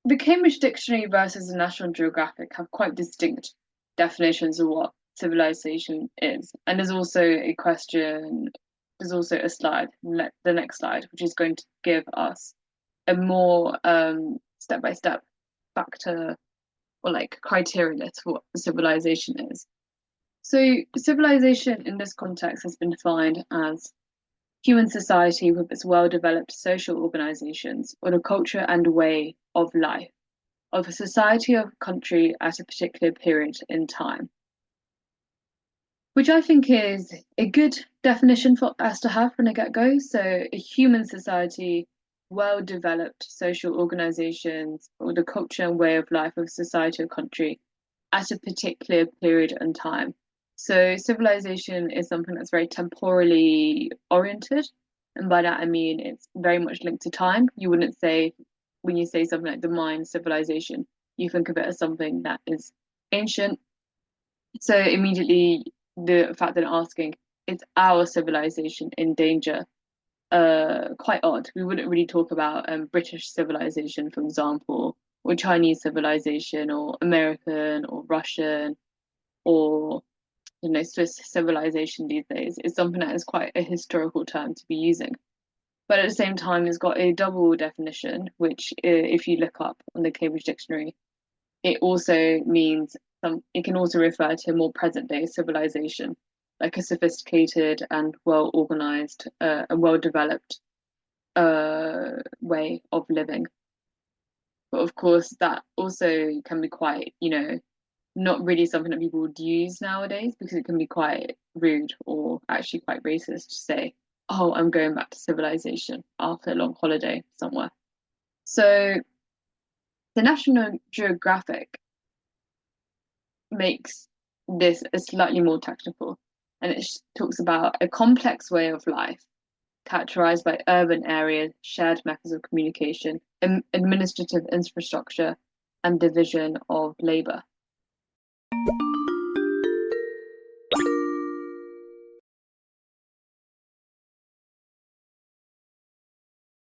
the Cambridge Dictionary versus the National Geographic have quite distinct definitions of what civilization is. And there's also a slide, the next slide, which is going to give us a more step by step back to or like criteria list for what civilization is. So, civilization in this context has been defined as human society with its well developed social organizations or the culture and way of life of a society or country at a particular period in time, which I think is a good definition for us to have from the get go. So, a human society, well developed social organizations, or the culture and way of life of society or country at a particular period and time. So, civilization is something that's very temporally oriented. And by that, I mean it's very much linked to time. You wouldn't say, when you say something like the Mayan civilization, you think of it as something that is ancient. So, immediately, the fact that I'm asking, is our civilization in danger? Quite odd. We wouldn't really talk about British civilization, for example, or Chinese civilization, or American, or Russian, or Swiss civilization these days. It's something that is quite a historical term to be using. But at the same time, it's got a double definition, which, if you look up on the Cambridge Dictionary, it also means it can also refer to a more present day civilization, like a sophisticated and well organized and well developed way of living. But of course, that also can be quite, not really something that people would use nowadays because it can be quite rude or actually quite racist to say, oh, I'm going back to civilization after a long holiday somewhere. So the National Geographic makes this a slightly more technical, and it talks about a complex way of life characterized by urban areas, shared methods of communication, administrative infrastructure, and division of labor.